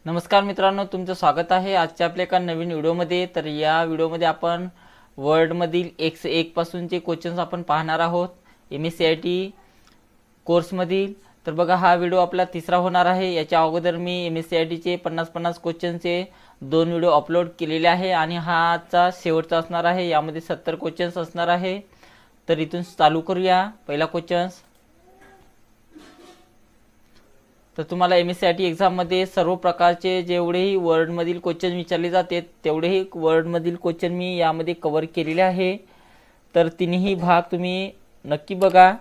नमस्कार मित्रांनो, तुमचं स्वागत आहे आजच्या आपल्या एका नवीन व्हिडिओमध्ये। तर या व्हिडिओमध्ये आपण वर्डमधील 1 से 1 पासूनचे क्वेश्चन्स आपण पाहणार आहोत MSCIT कोर्समधील। तर बघा, हा व्हिडिओ आपला तिसरा होणार आहे। याच्या अगोदर मी MSCITचे 50-50 क्वेश्चन्सचे 2 व्हिडिओ अपलोड केलेले आहे आणि हा आजचा शेवटचा असणार आहे। यामध्ये 70 क्वेश्चन्स असणार आहे। तर इथून चालू करूया। पहिला क्वेश्चन्स, तर तुम्हाला MSCIT एक्झाममध्ये सर्व प्रकारचे जेवढेही वर्डमधील क्वेश्चन विचारले जाते तेवढेही वर्डमधील क्वेश्चन मी यामध्ये कव्हर केलेले आहे। तर तिन्ही भाग तुम्ही नक्की बघा।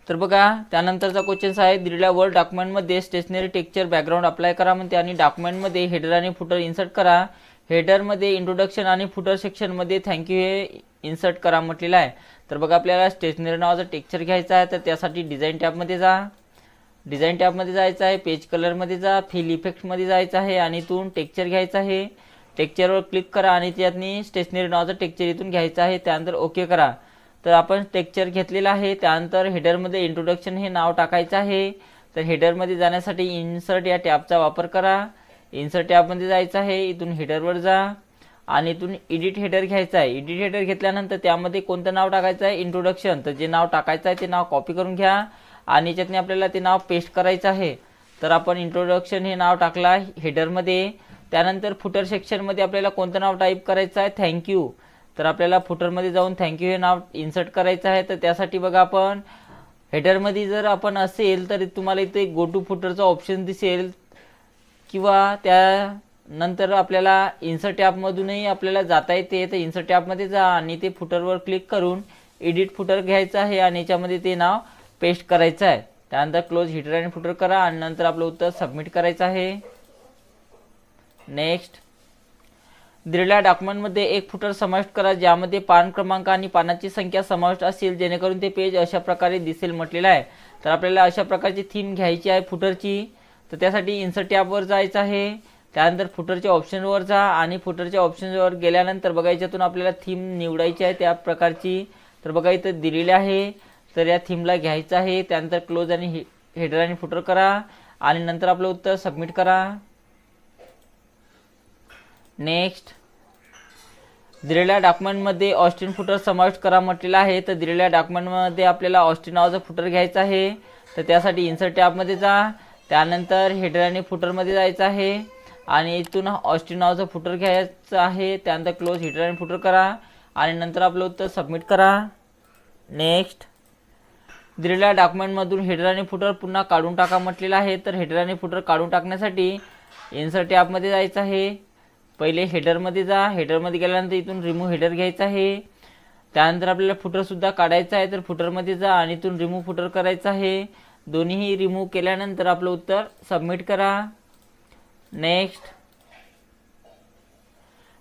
तर बघा, त्यानंतरचा क्वेश्चन आहे, दिलेल्या वर्ड डॉक्युमेंटमध्ये स्टेशनरी टेक्स्चर बॅकग्राऊंड अप्लाय करा म्हणते आणि डॉक्युमेंटमध्ये हेडर आणि फुटर इन्सर्ट करा। हेडरमध्ये इंट्रोडक्शन आणि फुटर सेक्शनमध्ये थँक्यू हे इन्सर्ट करा म्हटलेलं आहे। तर बघा, आपल्याला स्टेशनरी नावाचा टेक्स्चर घ्यायचा आहे। तर त्यासाठी डिझाईन टॅबमध्ये जा, डिझाइन टॅबमध्ये जायचं आहे, पेज कलरमध्ये जा, फिल इफेक्ट्समध्ये जायचं आहे आणि इथून टेक्स्चर घ्यायचं आहे। टेक्स्चरवर क्लिक करा आणि त्यातनी स्टेशनरी नावाचं टेक्स्चर इथून घ्यायचं आहे। त्यानंतर ओके करा। तर आपण टेक्स्चर घेतलेलं आहे। त्यानंतर हेडरमध्ये इंट्रोडक्शन हे नाव टाकायचं आहे। तर हेडरमध्ये जाण्यासाठी इन्सर्ट या टॅबचा वापर करा। इन्सर्ट टॅबमध्ये जायचं आहे, इथून हेडरवर जा आणि इथून एडिट हेडर घ्यायचा आहे। एडिट हेडर घेतल्यानंतर त्यामध्ये कोणतं नाव टाकायचं आहे, इंट्रोडक्शन। तर जे नाव टाकायचं आहे ते नाव कॉपी करून घ्या आणि याच्यातनी आपल्याला ते नाव पेस्ट करायचं आहे। तर आपण इंट्रोडक्शन हे नाव टाकला हेडरमध्ये। त्यानंतर फुटर सेक्शनमध्ये आपल्याला कोणतं नाव टाईप करायचं आहे, थँक्यू। तर आपल्याला फुटरमध्ये जाऊन थँक्यू हे नाव इन्सर्ट करायचं आहे। तर त्यासाठी बघा, आपण हेडरमध्ये जर आपण असेल तर तुम्हाला इथे गो टू फुटरचा ऑप्शन दिसेल किंवा त्यानंतर आपल्याला इन्सर्ट टॅबमधूनही आपल्याला जाता येते। तर इन्सर्ट टॅबमध्ये जा आणि ते फुटरवर क्लिक करून एडिट फुटर घ्यायचं आहे आणि याच्यामध्ये ते नाव पेस्ट करायचं आहे। त्यानंतर क्लोज हेडर आणि फुटर करा आणि नंतर आपलं उत्तर सबमिट करायचं आहे। नेक्स्ट, दिलेल्या डॉक्युमेंटमध्ये एक फुटर समाविष्ट करा ज्यामध्ये पान क्रमांक आणि पानाची संख्या समाविष्ट असेल जेणेकरून ते पेज अशा प्रकारे दिसेल म्हटलेलं आहे। तर आपल्याला अशा प्रकारची थीम घ्यायची आहे फुटरची। तर त्यासाठी इन्सर्ट टॅबवर जायचं आहे। त्यानंतर फुटरच्या ऑप्शनवर जा आणि फुटरच्या ऑप्शनवर गेल्यानंतर बघा, याच्यातून आपल्याला थीम निवडायची आहे त्या प्रकारची। तर बघा, इथं दिलेले आहे। तर या थीमला घ्यायचं आहे। त्यानंतर क्लोज आणि हेडर आणि फुटर करा आणि नंतर आपलं उत्तर सबमिट करा। नेक्स्ट, दिलेल्या डॉक्युमेंटमध्ये ऑस्टिन फुटर समाविष्ट करा म्हटलेलं आहे। तर दिलेल्या डॉक्युमेंटमध्ये आपल्याला ऑस्टिन नावाचं फुटर घ्यायचं आहे। तर त्यासाठी इन्सर्ट टॅबमध्ये जा, त्यानंतर हेडर आणि फुटरमध्ये जायचं आहे आणि इथून ऑस्टिन नावाचं फुटर घ्यायचं आहे। त्यानंतर क्लोज हेडर आणि फुटर करा आणि नंतर आपलं उत्तर सबमिट करा। नेक्स्ट, दिलेल्या डॉक्युमेंटमधून हेडर आणि फुटर पुन्हा काढून टाका म्हटलेलं आहे। तर हेडर आणि फुटर काढून टाकण्यासाठी इन्सर्ट टॅबमध्ये जायचं आहे। पहिले हेडरमध्ये जा, हेडरमध्ये गेल्यानंतर इथून रिमूव्ह हेडर घ्यायचं आहे। त्यानंतर आपल्याला फुटरसुद्धा काढायचं आहे। तर फुटरमध्ये जा आणि इथून रिमूव्ह फुटर करायचं आहे। दोन्हीही रिमूव्ह केल्यानंतर आपलं उत्तर सबमिट करा। नेक्स्ट,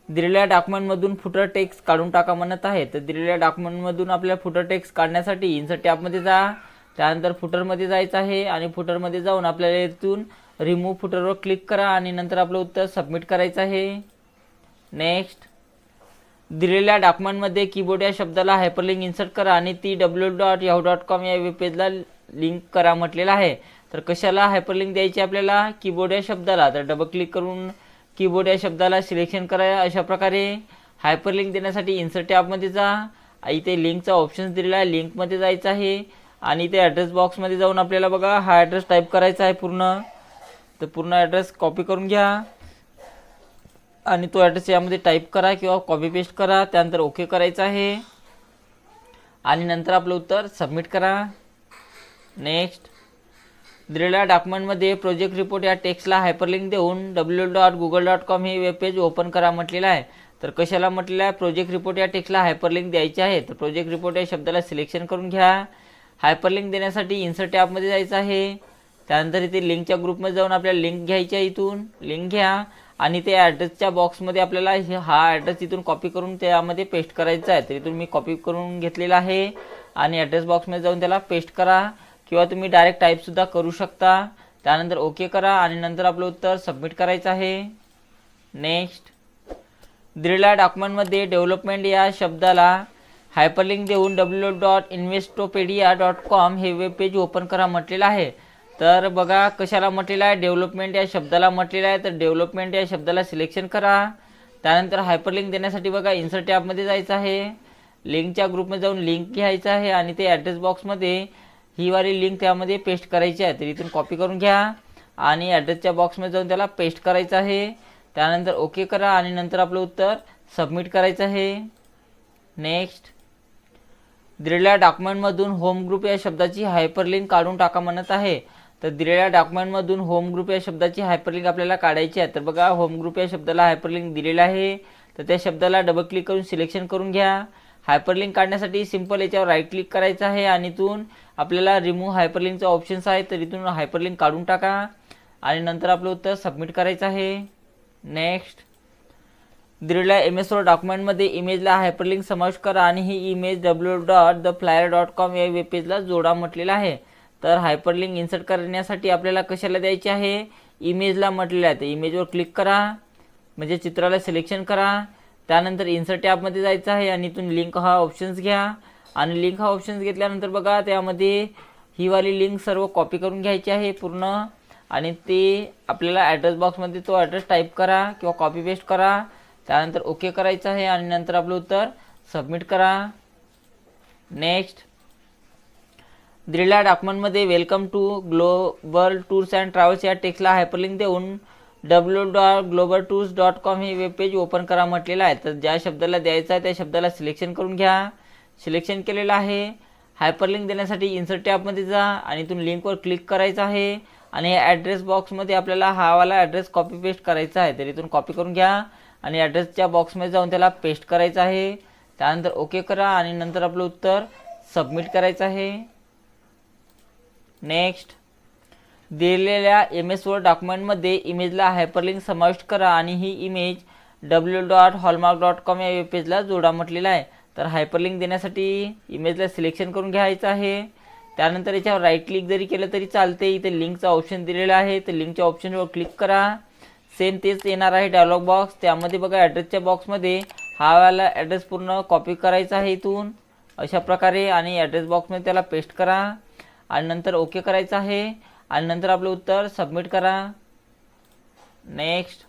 दिलेल्या डॉक्युमेंटमधून फुटर टेक्स्ट काढून टाका म्हणत आहे। तर दिलेल्या डॉक्युमेंटमधून आपल्याला फुटर टेक्स्ट काढण्यासाठी इन्सर्ट टॅबमध्ये जा, त्यानंतर फुटरमध्ये जायचं आहे आणि फुटरमध्ये जाऊन आपल्याला इथून रिमूव्ह फुटरवर क्लिक करा आणि नंतर आपलं उत्तर सबमिट करायचं आहे। नेक्स्ट, दिलेल्या डॉक्युमेंटमध्ये कीबोर्ड या शब्दाला हायपरलिंक इन्सर्ट करा आणि ती www.yahoo.com या वेबपेजला लिंक करा म्हटलेलं आहे। तर कशाला हायपरलिंक द्यायची आपल्याला, कीबोर्ड या शब्दाला। तर डबल क्लिक करून कीबोर्ड या शब्दाला सिलेक्शन करा। अशा प्रकारे हायपरलिंक देण्यासाठी इन्सर्ट टॅबमध्ये जा, इथे लिंकचा ऑप्शन दिलेला आहे, लिंकमध्ये जायचं आहे आणि इथे ॲड्रेस बॉक्समध्ये जाऊन आपल्याला बघा हा ॲड्रेस टाईप करायचा आहे पूर्ण। तर पूर्ण ॲड्रेस कॉपी करून घ्या आणि तो ॲड्रेस यामध्ये टाईप करा किंवा कॉपी पेस्ट करा। त्यानंतर ओके करायचं आहे आणि नंतर आपलं उत्तर सबमिट करा। नेक्स्ट, दिलेल्या डॉक्युमेंटमध्ये प्रोजेक्ट रिपोर्ट या टेक्स्टला हायपरलिंक देऊन www.google.com हे वेबपेज ओपन करा म्हटलेलं आहे। तर कशाला म्हटलेलं आहे, प्रोजेक्ट रिपोर्ट या टेक्स्टला हायपरलिंक द्यायचे आहे। तर प्रोजेक्ट रिपोर्ट या शब्दाला सिलेक्शन करून घ्या। हायपरलिंक देण्यासाठी इन्सर्ट टॅबमध्ये जायचं आहे। त्यानंतर इथे लिंकच्या ग्रुपमध्ये जाऊन आपल्याला लिंक घ्यायची आहे, इथून लिंक घ्या आणि ते ॲड्रेसच्या बॉक्समध्ये आपल्याला हा ॲड्रेस इथून कॉपी करून त्यामध्ये पेस्ट करायचा आहे। तर इथून मी कॉपी करून घेतलेला आहे आणि ॲड्रेस बॉक्समध्ये जाऊन त्याला पेस्ट करा किंवा तुम्ही डायरेक्ट टाईपसुद्धा करू शकता। त्यानंतर ओके करा आणि नंतर आपलं उत्तर सबमिट करायचं आहे। नेक्स्ट, दिलेल्या डॉक्युमेंटमध्ये डेव्हलपमेंट या शब्दाला हायपरलिंक देऊन www.investopedia.com हे वेबपेज ओपन करा म्हटलेलं आहे। तर बघा कशाला म्हटलेलं आहे, डेव्हलपमेंट या शब्दाला म्हटलेलं आहे. तर डेव्हलपमेंट या शब्दाला सिलेक्शन करा. त्यानंतर हायपरलिंक देण्यासाठी बघा इन्सर्ट टॅबमध्ये जायचं आहे. लिंकच्या ग्रुपमध्ये जाऊन लिंक घ्यायचं आहे आणि ते ॲड्रेस बॉक्समध्ये ही वाली लिंक त्यामध्ये पेस्ट करायची आहे. तर इथून कॉपी करून घ्या आणि ॲड्रेसच्या बॉक्समध्ये जाऊन त्याला पेस्ट करायचं आहे. त्यानंतर ओके करा आणि नंतर आपलं उत्तर सबमिट करायचं आहे. नेक्स्ट. दिलेल्या डॉक्युमेंटमधून होम ग्रुप या शब्दाची हायपरलिंक काढून टाका म्हणत आहे. तर दिलेल्या डॉक्युमेंटमधून होम ग्रुप या शब्दाची हायपरलिंक आपल्याला काढायची आहे. तर बघा होम ग्रुप या शब्दाला हायपरलिंक दिलेला आहे. तर त्या शब्दाला डबल क्लिक करून सिलेक्शन करून घ्या. हायपरलिंक काढण्यासाठी सिंपल याच्यावर राईट क्लिक करायचं आहे आणि इथून आपल्याला रिमूव्ह हायपरलिंकचा ऑप्शन्स आहे. तर इथून हायपरलिंक काढून टाका आणि नंतर आपलं उत्तर सबमिट करायचं आहे. नेक्स्ट. दिलेल्या MS Word डॉक्युमेंटमध्ये इमेजला हायपरलिंक समावेश करा आणि ही इमेज www.theflyer.com या वेबपेजला जोडा म्हटलेलं आहे. तर हायपरलिंक इन्सर्ट करण्यासाठी आपल्याला कशाला द्यायचे आहे, इमेजला म्हटलेलं आहे. तर इमेजवर क्लिक करा, म्हणजे चित्राला सिलेक्शन करा. त्यानंतर इन्सर्ट टॅबमध्ये जायचं आहे आणि इथून लिंक हा ऑप्शन्स घ्या आणि लिंक हा ऑप्शन्स घेतल्यानंतर बघा त्यामध्ये ही वाली लिंक सर्व कॉपी करून घ्यायची आहे पूर्ण आणि ते आपल्याला ॲड्रेस बॉक्समध्ये तो ॲड्रेस टाईप करा किंवा कॉपी पेस्ट करा. त्यानंतर ओके करायचं आहे आणि नंतर आपलं उत्तर सबमिट करा. नेक्स्ट. दिलेल्या डॉक्युमेंटमध्ये welcome to global tours and travels या टेक्स्टला हायपरलिंक देऊन www.globaltours.com हे वेबपेज ओपन करा म्हटलेलं आहे. तर ज्या शब्दाला द्यायचं आहे त्या शब्दाला सिलेक्शन करून घ्या. सिलेक्शन केलेलं आहे. हायपरलिंक देण्यासाठी इन्सर्ट टॅबमध्ये जा आणि इथून लिंकवर क्लिक करायचं आहे आणि ॲड्रेस बॉक्समध्ये आपल्याला हा वाला ॲड्रेस कॉपी पेस्ट करायचा आहे. तर इथून कॉपी करून घ्या आणि ॲड्रेसच्या बॉक्समध्ये जाऊन त्याला पेस्ट करायचं आहे. त्यानंतर ओके करा आणि नंतर आपलं उत्तर सबमिट करायचं आहे. नेक्स्ट. दिलेल्या MS Word डॉक्युमेंटमध्ये इमेजला हायपरलिंक समाविष्ट करा आणि ही इमेज www.hallmark.com या वेबपेजला जोडा म्हटलेला आहे. तर हायपरलिंक देण्यासाठी इमेजला सिलेक्शन करून घ्यायचं आहे. त्यानंतर याच्यावर राईट क्लिक जरी केलं तरी चालते. इथे लिंकचा ऑप्शन दिलेला आहे. तर लिंकच्या ऑप्शनवर क्लिक करा. सेम तेच येणार आहे डायलॉग बॉक्स. त्यामध्ये बघा ॲड्रेसच्या बॉक्समध्ये हा वाला ॲड्रेस पूर्ण कॉपी करायचा आहे इथून अशा प्रकारे आणि ॲड्रेस बॉक्समध्ये त्याला पेस्ट करा आणि नंतर ओके करायचं आहे आणि नंतर आपलं उत्तर सबमिट करा. नेक्स्ट.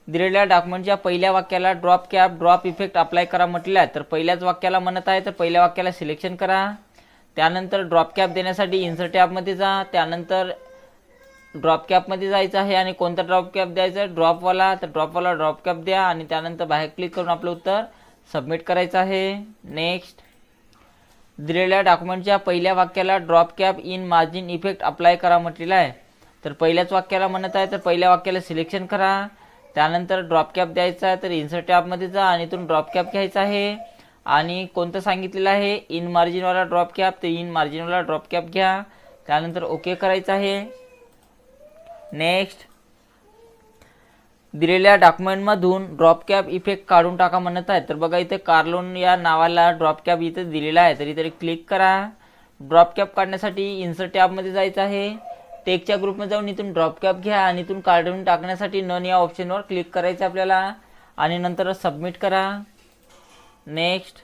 दिलेल्या डॉक्युमेंटच्या पहिल्या वाक्याला ड्रॉप इफेक्ट अप्लाय करा म्हटलं आहे. तर पहिल्याच वाक्याला म्हणत आहे तर पहिल्या वाक्याला सिलेक्शन करा. त्यानंतर ड्रॉप कॅप देण्यासाठी इन्सर्ट टॅबमध्ये जा. त्यानंतर ड्रॉप कॅपमध्ये जायचं आहे आणि कोणता ड्रॉप कॅप द्यायचा आहे, ड्रॉपवाला. तर ड्रॉपवाला ड्रॉप कॅप द्या आणि त्यानंतर बाहेर क्लिक करून आपलं उत्तर सबमिट करायचं आहे. नेक्स्ट. दिलेल्या डॉक्युमेंटच्या पहिल्या वाक्याला drop cap in margin effect apply करा म्हटलेलं आहे. तर पहिल्याच वाक्याला म्हणत आहे तर पहिल्या वाक्याला सिलेक्शन करा. त्यानंतर ड्रॉप कॅप द्यायचा आहे तर इन्सर्ट टॅबमध्ये जा आणि इथून ड्रॉप कॅप घ्यायचा आहे आणि कोणतं सांगितलेलं आहे, इन मार्जिनवाला ड्रॉप कॅप. तर इन मार्जिनवाला ड्रॉप कॅप घ्या. त्यानंतर ओके करायचं आहे. नेक्स्ट. दिलेल्या डॉक्युमेंटमधून ड्रॉप कॅप इफेक्ट काढून टाका म्हणत आहे. तर बघा इथे कार्लोन या नावाला ड्रॉप कॅप इथे दिलेला आहे. तर इथे क्लिक करा. ड्रॉप कॅप काढण्यासाठी इन्सर्ट टॅबमध्ये जायचं आहे. टेक्स्टच्या ग्रुपमध्ये जाऊन इथून ड्रॉप कॅप घ्या आणि इथून काढून टाकण्यासाठी नन या ऑप्शनवर क्लिक करायचं आपल्याला आणि नंतर सबमिट करा. नेक्स्ट.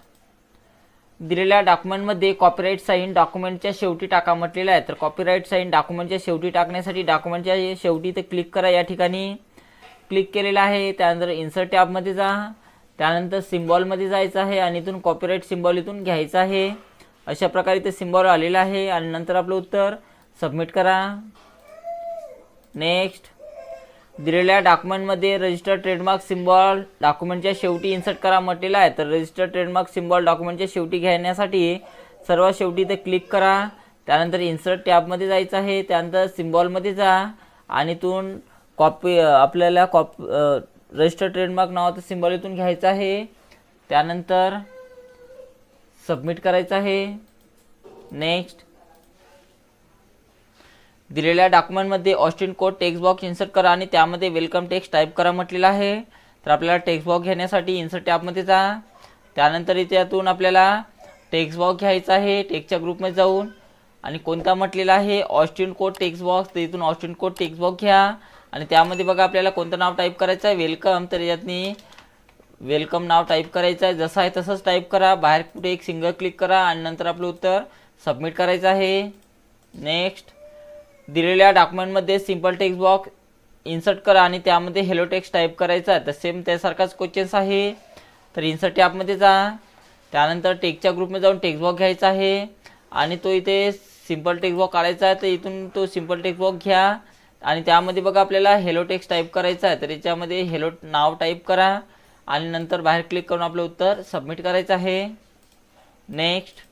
दिलेल्या डॉक्युमेंटमध्ये कॉपीराईट साईन डॉक्युमेंटच्या शेवटी टाका म्हटलेलं आहे. तर कॉपीराईट साईन डॉक्युमेंटच्या शेवटी टाकण्यासाठी डॉक्युमेंटच्या शेवटी ते क्लिक करा. या ठिकाणी क्लिक केलेलं आहे. त्यानंतर इन्सर्ट टॅबमध्ये जा. त्यानंतर सिम्बॉलमध्ये जायचं आहे आणि इथून कॉपीराईट सिम्बॉल इथून घ्यायचं आहे. अशा प्रकारे ते सिम्बॉल आलेलं आहे आणि नंतर आपलं उत्तर सबमिट करा. नेक्स्ट. दिलेल्या डॉक्युमेंटमध्ये रजिस्टर ट्रेडमार्क सिम्बॉल डॉक्युमेंटच्या शेवटी इन्सर्ट करा म्हटलेलं आहे. तर रजिस्टर ट्रेडमार्क सिम्बॉल डॉक्युमेंटच्या शेवटी घेण्यासाठी सर्वात शेवटी ते क्लिक करा. त्यानंतर इन्सर्ट टॅबमध्ये जायचं आहे. त्यानंतर सिम्बॉलमध्ये जा आणि इथून आपल्याला रजिस्टर ट्रेडमार्क नावाचं सिम्बॉल इथून घ्यायचं आहे. त्यानंतर सबमिट करायचं आहे. नेक्स्ट. दिलेल्या डॉक्युमेंटमध्ये Austin code text box insert करा आणि त्यामध्ये वेलकम टेक्स्ट टाईप करा म्हटलेलं आहे. तर आपल्याला टेक्स्ट बॉक्स घेण्यासाठी इन्सर्ट टॅबमध्ये जा. त्यानंतर इथून आपल्याला टेक्स्ट बॉक्स घ्यायचा आहे. टेक्स्टच्या ग्रुपमध्ये जाऊन आणि कोणता म्हटलेला आहे, ऑस्टिन कोड टेक्स्ट बॉक्स. तर इथून ऑस्टिन कोड टेक्स्ट बॉक्स घ्या आणि त्यामध्ये बघा आपल्याला कोणतं नाव टाईप करायचं आहे, वेलकम. तर यातनी वेलकम नाव टाईप करायचं आहे. जसं आहे तसंच टाईप करा. बाहेर कुठे एक सिंगल क्लिक करा आणि नंतर आपलं उत्तर सबमिट करायचं आहे. नेक्स्ट. दिलेल्या डॉक्युमेंटमध्ये सिंपल टेक्स्ट बॉक्स इन्सर्ट करा आणि त्यामध्ये हेलो टेक्स्ट टाईप करायचा आहे. तर सेम त्यासारखाच क्वेश्चन्स आहे. तर इन्सर्ट टॅबमध्ये जा, त्यानंतर टेक्स्टच्या ग्रुपमध्ये जाऊन टेक्स्ट बॉक्स घ्यायचा आहे आणि तो इथे सिंपल टेक्स्ट बॉक्स काढायचा आहे. तर इथून तो सिंपल टेक्स्ट बॉक्स घ्या आणि त्यामध्ये बघा आपल्याला हेलो टेक्स्ट टाईप करायचा आहे. तर याच्यामध्ये हेलो नाव टाईप करा आणि नंतर बाहेर क्लिक करून आपलं उत्तर सबमिट करायचं आहे. नेक्स्ट,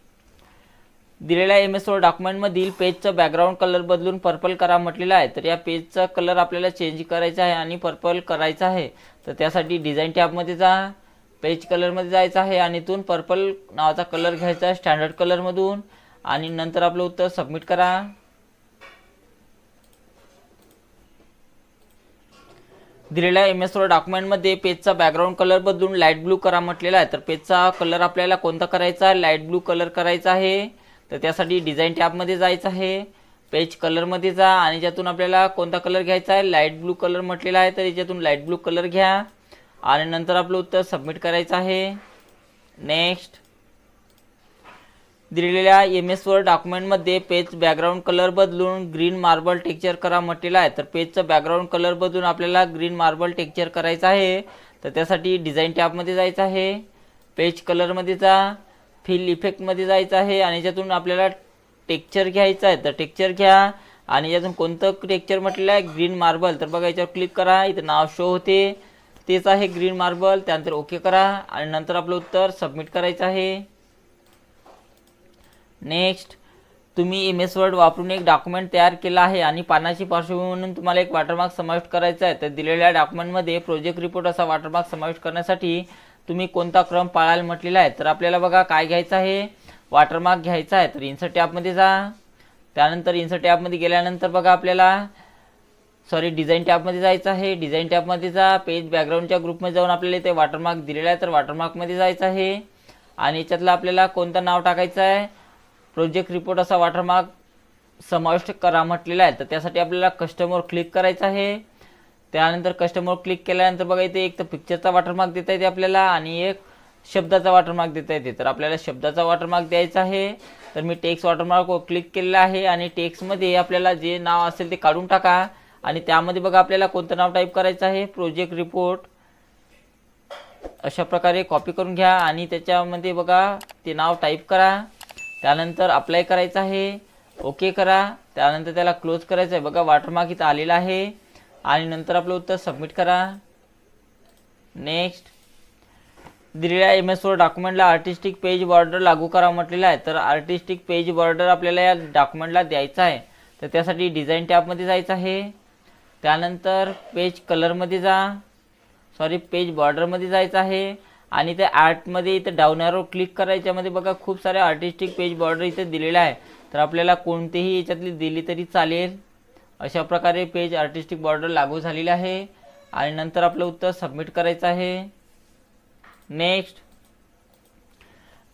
दिलेल्या MS Word डॉक्युमेंटमधील पेजचं बॅकग्राऊंड कलर बदलून पर्पल करा म्हटलेलं आहे. तर या पेजचा कलर आपल्याला चेंज करायचा आहे आणि पर्पल करायचा आहे. तर त्यासाठी डिझाईन टॅबमध्ये जा, पेज कलरमध्ये जायचं आहे आणि इथून पर्पल नावाचा कलर घ्यायचा आहे स्टँडर्ड कलरमधून आणि नंतर आपलं उत्तर सबमिट करा. दिलेल्या MS Word डॉक्युमेंटमध्ये पेजचा बॅकग्राऊंड कलर बदलून लाईट ब्लू करा म्हटलेला आहे. तर पेजचा कलर आपल्याला कोणता करायचा आहे? लाईट ब्लू कलर करायचा आहे. तर त्यासाठी डिझाईन टॅबमध्ये जायचं आहे, पेज कलरमध्ये जा आणि ज्यातून आपल्याला कोणता कलर घ्यायचा आहे? लाईट ब्लू कलर म्हटलेला आहे. तर याच्यातून लाईट ब्लू कलर घ्या आणि नंतर आपलं उत्तर सबमिट करायचं आहे. नेक्स्ट, दिलेल्या MS Word डॉक्युमेंटमध्ये पेज बॅकग्राऊंड कलर बदलून ग्रीन मार्बल टेक्स्चर करा म्हटलेला आहे. तर पेजचं बॅकग्राऊंड कलर बदलून आपल्याला ग्रीन मार्बल टेक्स्चर करायचं आहे. तर त्यासाठी डिझाईन टॅबमध्ये जायचं आहे, पेज कलरमध्ये जा, फिल इफेक्टमध्ये जायचं आहे आणि याच्यातून आपल्याला टेक्स्चर घ्यायचं आहे. तर टेक्स्चर घ्या आणि यातून कोणतं टेक्स्चर म्हटलेलं आहे? Green marble. तर बघा याच्यावर क्लिक करा, इथं नाव शो होते, तेच आहे ग्रीन मार्बल. त्यानंतर ओके करा आणि नंतर आपलं उत्तर सबमिट करायचं आहे. नेक्स्ट, तुम्ही MS Word वापरून एक डॉक्युमेंट तयार केला आहे आणि पानाची पार्श्वभूमी म्हणून तुम्हाला एक वॉटरमार्क समाविष्ट करायचा आहे. तर दिलेल्या डॉक्युमेंटमध्ये प्रोजेक्ट रिपोर्ट असा वॉटरमार्क समाविष्ट करण्यासाठी तुम्ही कोणता क्रम पाळायला म्हटलेला आहे? तर आपल्याला बघा काय घ्यायचं आहे? वॉटरमार्क घ्यायचा आहे. तर इन्सर्ट टॅबमध्ये जा, त्यानंतर इन्सर्ट टॅबमध्ये गेल्यानंतर बघा आपल्याला डिझाईन टॅबमध्ये जायचं आहे. डिझाईन टॅबमध्ये जा, पेज बॅकग्राऊंडच्या ग्रुपमध्ये जाऊन आपल्याला इथे वॉटरमार्क दिलेला आहे. तर वॉटरमार्कमध्ये जायचं आहे आणि याच्यातलं आपल्याला कोणतं नाव टाकायचं आहे? प्रोजेक्ट रिपोर्ट असा वॉटरमार्क समाविष्ट करा म्हटलेला आहे. तर त्यासाठी आपल्याला कस्टमर क्लिक करायचं आहे. त्यानंतर कस्टमर क्लिक केल्यानंतर बघा इथे एक तर पिक्चरचा वॉटरमार्क देता येते आपल्याला आणि एक शब्दाचा वॉटरमार्क देता येते. तर आपल्याला शब्दाचा वॉटरमार्क द्यायचा आहे. तर मी टेक्स्ट वॉटरमार्कवर क्लिक केलेला आहे आणि टेक्स्टमध्ये आपल्याला जे नाव असेल ते काढून टाका आणि त्यामध्ये बघा आपल्याला कोणतं नाव टाईप करायचं आहे? Project report. अशा प्रकारे कॉपी करून घ्या आणि त्याच्यामध्ये बघा ते नाव टाईप करा. त्यानंतर अप्लाय करायचं आहे, ओके करा, त्यानंतर त्याला क्लोज करायचं आहे. बघा वॉटरमार्क इथं आलेला आहे आणि नंतर आपलं उत्तर सबमिट करा. नेक्स्ट, दिलेल्या MS Word डॉक्युमेंटला आर्टिस्टिक पेज बॉर्डर लागू करा म्हटलेला आहे. तर आर्टिस्टिक पेज बॉर्डर आपल्याला या डॉक्युमेंटला द्यायचा आहे. तर त्यासाठी डिझाईन टॅबमध्ये जायचं आहे, त्यानंतर पेज कलरमध्ये जा, पेज बॉर्डरमध्ये जायचं आहे आणि त्या आर्टमध्ये इथं डाऊन ॲरो क्लिक करायच्यामध्ये बघा खूप सारे आर्टिस्टिक पेज बॉर्डर इथे दिलेले आहे. तर आपल्याला कोणतीही याच्यातली दिली तरी चालेल. अशा प्रकारे पेज आर्टिस्टिक बॉर्डर लागू झालेली आहे आणि नंतर आपलं उत्तर सबमिट करायचं आहे. नेक्स्ट,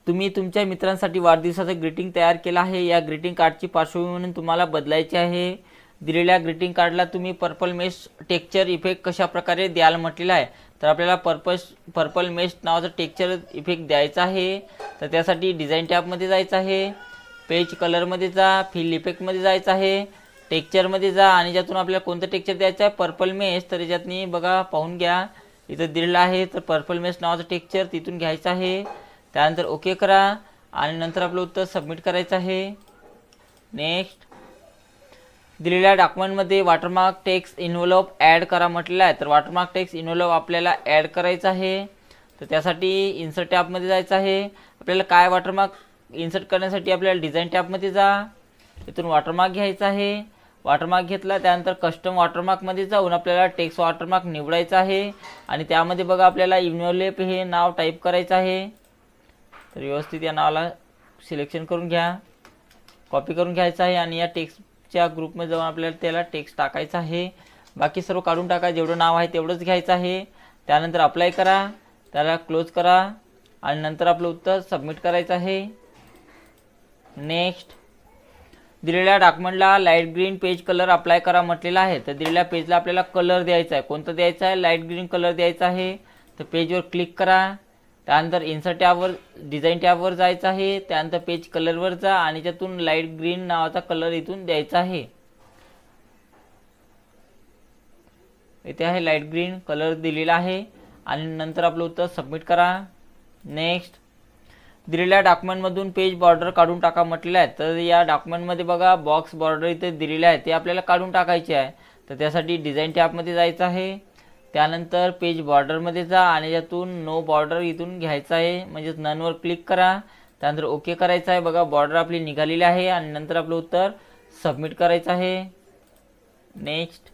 तुम्ही तुमच्या मित्रांसाठी वाढदिवसाचं ग्रीटिंग तयार केलं आहे. या ग्रीटिंग कार्डची पार्श्वभूमी म्हणून तुम्हाला बदलायची आहे. दिलेल्या ग्रीटिंग कार्डला तुम्ही पर्पल मेश टेक्स्चर इफेक्ट कशा प्रकारे द्याल म्हटलेलं आहे. तर आपल्याला पर्पल मेश नावाचा टेक्स्चर इफेक्ट द्यायचा आहे. तर त्यासाठी डिझाईन टॅबमध्ये जायचं आहे, पेज कलरमध्ये जा, फिल इफेक्टमध्ये जायचं आहे, टेक्स्चरमध्ये जा आणि ज्यातून आपल्याला कोणतं टेक्स्चर द्यायचं आहे? Purple mesh. तर याच्यातनी बघा पाहून घ्या इथं दिलेलं आहे. तर पर्पल मेश नावाचं टेक्स्चर तिथून घ्यायचं आहे. त्यानंतर ओके करा आणि नंतर आपलं उत्तर सबमिट करायचं आहे. नेक्स्ट, दिलेल्या डॉक्युमेंटमध्ये वॉटरमार्क टेक्स्ट इन्व्हॉल्व ॲड करा म्हटलेलं आहे. तर वॉटरमार्क टेक्स्ट इन्व्हॉल्व आपल्याला ॲड करायचं आहे. तर त्यासाठी इन्सर्ट टॅबमध्ये जायचं आहे. आपल्याला काय वॉटरमार्क इन्सर्ट करण्यासाठी आपल्याला डिझाईन टॅबमध्ये जा, इथून वॉटरमार्क घ्यायचा आहे. वॉटरमार्क घेतला त्यानंतर कस्टम वॉटरमार्कमध्ये जाऊन आपल्याला टेक्स्ट वॉटरमार्क निवडायचा आहे आणि त्यामध्ये बघा आपल्याला इन्व्हॉल्व हे नाव टाईप करायचं आहे. तर व्यवस्थित या नावाला सिलेक्शन करून घ्या, कॉपी करून घ्यायचं आहे आणि या टेक्स्टच्या ग्रुपमध्ये जाऊन आपल्याला त्याला टेक्स्ट टाकायचं आहे. बाकी सर्व काढून टाका, जेवढं नाव आहे तेवढंच घ्यायचं आहे. त्यानंतर अप्लाय करा, त्याला क्लोज करा आणि नंतर आपलं उत्तर सबमिट करायचं आहे. नेक्स्ट, दिलेल्या डॉक्युमेंटला light green page colour apply करा म्हटलेला आहे. तर दिलेल्या पेजला आपल्याला कलर द्यायचा आहे. कोणतं द्यायचं आहे? लाईट ग्रीन कलर द्यायचा आहे. तर पेजवर क्लिक करा, त्यानंतर इन्सर्ट टॅबवर डिझाईन टॅबवर जायचं आहे, त्यानंतर पेज कलरवर जा आणि त्यातून लाईट ग्रीन नावाचा कलर इथून द्यायचा आहे. इथे आहे लाईट ग्रीन कलर दिलेला आहे आणि नंतर आपलं उत्तर सबमिट करा। नेक्स्ट, दिलेल्या डॉक्युमेंटमधून पेज बॉर्डर काढून टाका म्हटलेलं आहे। तर या डॉक्युमेंटमध्ये बघा बॉक्स बॉर्डर इथे दिलेले आहे, ते आपल्याला काढून टाकायचे आहे। तर त्यासाठी डिझाईन टॅबमध्ये जायचं आहे, त्यानंतर पेज बॉर्डरमध्ये जा आणि यातून नो बॉर्डर इथून घ्यायचं आहे, म्हणजेच ननवर क्लिक करा, त्यानंतर ओके करायचं आहे। बघा बॉर्डर आपली निघालेली आहे आणि नंतर आपलं उत्तर सबमिट करायचं आहे। नेक्स्ट,